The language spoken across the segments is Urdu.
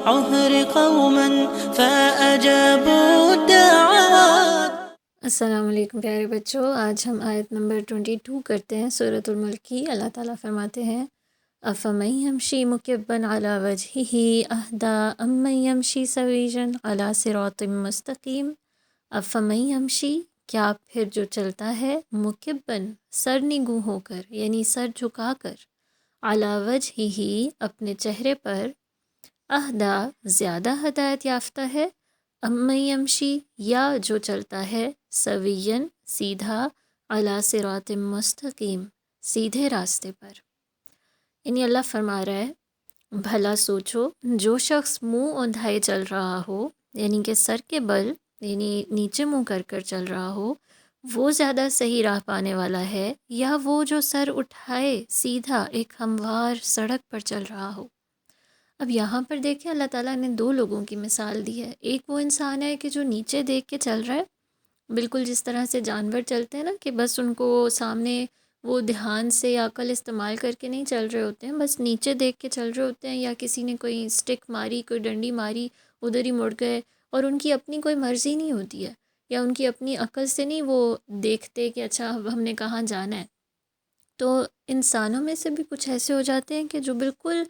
عهر قوما فأجابوا الدعوات. السلام علیکم پیارے بچوں، آج ہم آیت نمبر 22 کرتے ہیں سورۃ الملک کی۔ اللہ تعالیٰ فرماتے ہیں افمن یمشی مکبا علی وجہہ اہدی امن یمشی سویجا علی صراط مستقیم۔ افمن یمشی، کیا پھر جو چلتا ہے مکبن، سر نگوں ہو کر، یعنی سر جھکا کر، علی وجہہ، اپنے چہرے پر، اہدی، زیادہ ہدایت یافتہ ہے، امن یمشی، یا جو چلتا ہے سویًا، سیدھا، علی صراط مستقیم، سیدھے راستے پر۔ یعنی اللہ فرما رہا ہے بھلا سوچو، جو شخص منہ اوندھائے چل رہا ہو، یعنی کہ سر کے بل، یعنی نیچے منہ کر کر چل رہا ہو، وہ زیادہ صحیح راہ پانے والا ہے، یا وہ جو سر اٹھائے سیدھا ایک ہموار سڑک پر چل رہا ہو۔ اب یہاں پر دیکھیں اللہ تعالیٰ نے دو لوگوں کی مثال دی ہے۔ ایک وہ انسان ہے کہ جو نیچے دیکھ کے چل رہا ہے، بالکل جس طرح سے جانور چلتے ہیں نا، کہ بس ان کو سامنے وہ دھیان سے یا عقل استعمال کر کے نہیں چل رہے ہوتے ہیں، بس نیچے دیکھ کے چل رہے ہوتے ہیں، یا کسی نے کوئی سٹک ماری، کوئی ڈنڈی ماری، ادھر ہی مڑ گئے، اور ان کی اپنی کوئی مرضی نہیں ہوتی ہے، یا ان کی اپنی عقل سے نہیں وہ دیکھتے کہ اچھا اب ہم نے کہاں جانا ہے۔ تو انسانوں میں سے بھی کچھ ایسے ہو جاتے ہیں کہ جو بالکل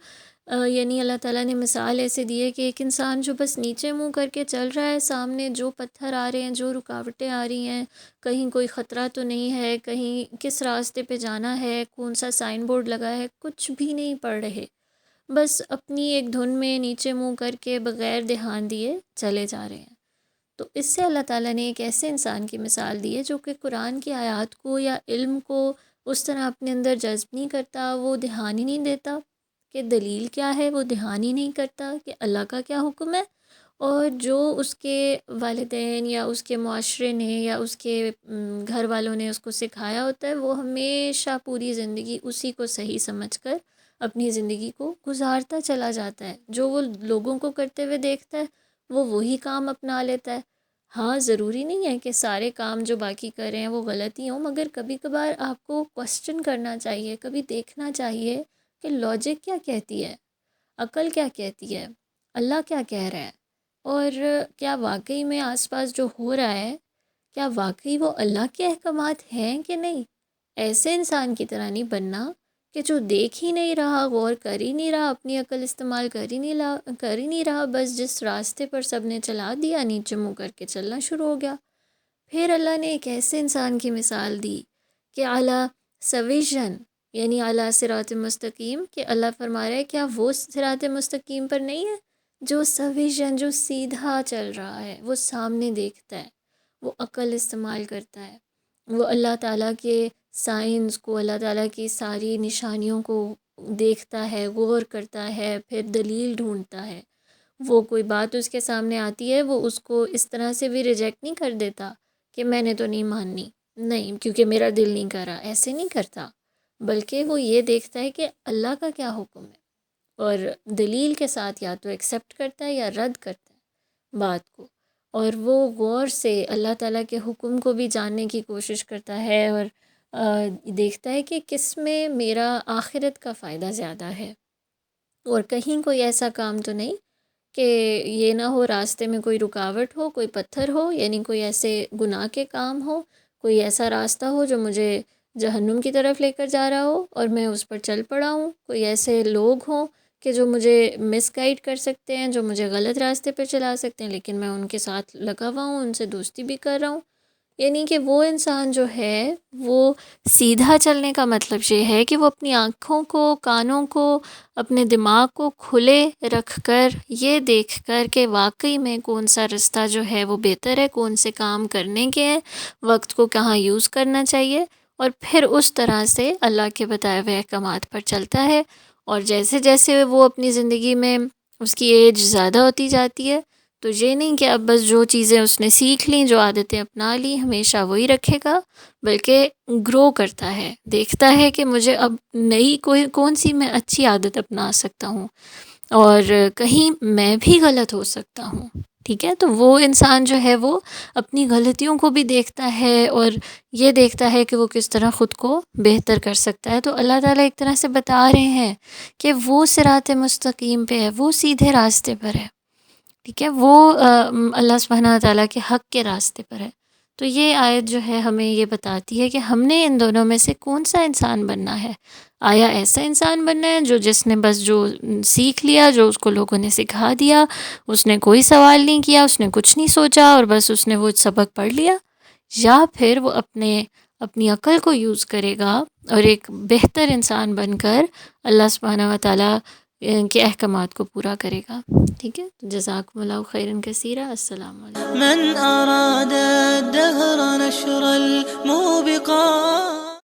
یعنی اللہ تعالیٰ نے مثال ایسے دی ہے کہ ایک انسان جو بس نیچے منہ کر کے چل رہا ہے، سامنے جو پتھر آ رہے ہیں، جو رکاوٹیں آ رہی ہیں، کہیں کوئی خطرہ تو نہیں ہے، کہیں کس راستے پہ جانا ہے، کون سا سائن بورڈ لگا ہے، کچھ بھی نہیں پڑھ رہے، بس اپنی ایک دھن میں نیچے منہ کر کے بغیر دھیان دیے چلے جا رہے ہیں۔ تو اس سے اللہ تعالیٰ نے ایک ایسے انسان کی مثال دی ہے جو کہ قرآن کی آیات کو یا علم کو اس طرح اپنے اندر جذب نہیں کرتا، وہ دھیان ہی نہیں دیتا کہ دلیل کیا ہے، وہ دھیان ہی نہیں کرتا کہ اللہ کا کیا حکم ہے، اور جو اس کے والدین یا اس کے معاشرے نے یا اس کے گھر والوں نے اس کو سکھایا ہوتا ہے، وہ ہمیشہ پوری زندگی اسی کو صحیح سمجھ کر اپنی زندگی کو گزارتا چلا جاتا ہے۔ جو وہ لوگوں کو کرتے ہوئے دیکھتا ہے وہ وہی کام اپنا لیتا ہے۔ ہاں، ضروری نہیں ہے کہ سارے کام جو باقی کر رہے ہیں وہ غلط ہی ہوں، مگر کبھی کبھار آپ کو کوسچن کرنا چاہیے، کبھی دیکھنا چاہیے کہ لاجک کیا کہتی ہے، عقل کیا کہتی ہے، اللہ کیا کہہ رہا ہے، اور کیا واقعی میں آس پاس جو ہو رہا ہے کیا واقعی وہ اللہ کے احکامات ہیں کہ نہیں۔ ایسے انسان کی طرح نہیں بننا کہ جو دیکھ ہی نہیں رہا، غور کر ہی نہیں رہا، اپنی عقل استعمال کر ہی نہیں رہا، بس جس راستے پر سب نے چلا دیا نیچے منہ کر کے چلنا شروع ہو گیا۔ پھر اللہ نے ایک ایسے انسان کی مثال دی کہ اعلیٰ سویژن، یعنی اعلیٰ صراط مستقیم، کہ اللہ فرما رہا ہے کیا وہ صراط مستقیم پر نہیں ہے جو سویژن، جو سیدھا چل رہا ہے، وہ سامنے دیکھتا ہے، وہ عقل استعمال کرتا ہے، وہ اللہ تعالیٰ کے سائنس کو، اللہ تعالیٰ کی ساری نشانیوں کو دیکھتا ہے، غور کرتا ہے، پھر دلیل ڈھونڈتا ہے۔ وہ کوئی بات اس کے سامنے آتی ہے، وہ اس کو اس طرح سے بھی ریجیکٹ نہیں کر دیتا کہ میں نے تو نہیں ماننی، نہیں کیونکہ میرا دل نہیں کر رہا، ایسے نہیں کرتا، بلکہ وہ یہ دیکھتا ہے کہ اللہ کا کیا حکم ہے، اور دلیل کے ساتھ یا تو ایکسیپٹ کرتا ہے یا رد کرتا ہے بات کو، اور وہ غور سے اللہ تعالیٰ کے حکم کو بھی جاننے کی کوشش کرتا ہے، اور دیکھتا ہے کہ کس میں میرا آخرت کا فائدہ زیادہ ہے، اور کہیں کوئی ایسا کام تو نہیں کہ یہ نہ ہو راستے میں کوئی رکاوٹ ہو، کوئی پتھر ہو، یعنی کوئی ایسے گناہ کے کام ہو، کوئی ایسا راستہ ہو جو مجھے جہنم کی طرف لے کر جا رہا ہو اور میں اس پر چل پڑا ہوں، کوئی ایسے لوگ ہوں کہ جو مجھے مس گائیڈ کر سکتے ہیں، جو مجھے غلط راستے پہ چلا سکتے ہیں، لیکن میں ان کے ساتھ لگا ہوا ہوں، ان سے دوستی بھی کر رہا ہوں۔ یعنی کہ وہ انسان جو ہے وہ سیدھا چلنے کا مطلب یہ ہے کہ وہ اپنی آنکھوں کو، کانوں کو، اپنے دماغ کو کھلے رکھ کر یہ دیکھ کر کہ واقعی میں کون سا رستہ جو ہے وہ بہتر ہے، کون سے کام کرنے کے ہیں، وقت کو کہاں یوز کرنا چاہیے، اور پھر اس طرح سے اللہ کے بتائے ہوئے احکامات پر چلتا ہے۔ اور جیسے جیسے وہ اپنی زندگی میں اس کی ایج زیادہ ہوتی جاتی ہے، تو یہ نہیں کہ اب بس جو چیزیں اس نے سیکھ لیں، جو عادتیں اپنا لی، ہمیشہ وہی رکھے گا، بلکہ گرو کرتا ہے، دیکھتا ہے کہ مجھے اب نئی کون سی میں اچھی عادت اپنا سکتا ہوں، اور کہیں میں بھی غلط ہو سکتا ہوں۔ ٹھیک ہے، تو وہ انسان جو ہے وہ اپنی غلطیوں کو بھی دیکھتا ہے اور یہ دیکھتا ہے کہ وہ کس طرح خود کو بہتر کر سکتا ہے. تو اللہ تعالیٰ ایک طرح سے بتا رہے ہیں کہ وہ صراط مستقیم پہ ہے، وہ سیدھے راستے پر ہے. ٹھیک ہے، وہ اللہ سبحانہ تعالیٰ کے حق کے راستے پر ہے. تو یہ آیت جو ہے ہمیں یہ بتاتی ہے کہ ہم نے ان دونوں میں سے کون سا انسان بننا ہے. آیا ایسا انسان بننا ہے جس نے بس جو سیکھ لیا، جو اس کو لوگوں نے سکھا دیا، اس نے کوئی سوال نہیں کیا، اس نے کچھ نہیں سوچا اور بس اس نے وہ سبق پڑھ لیا، یا پھر وہ اپنی عقل کو یوز کرے گا اور ایک بہتر انسان بن کر اللہ سبحانہ و تعالیٰ کے احکامات کو پورا کرے گا. ٹھیک ہے، تو جزاکم اللہ خیرا کثیرا. السلام علیکم. من أراد الدهر نشر الموبقات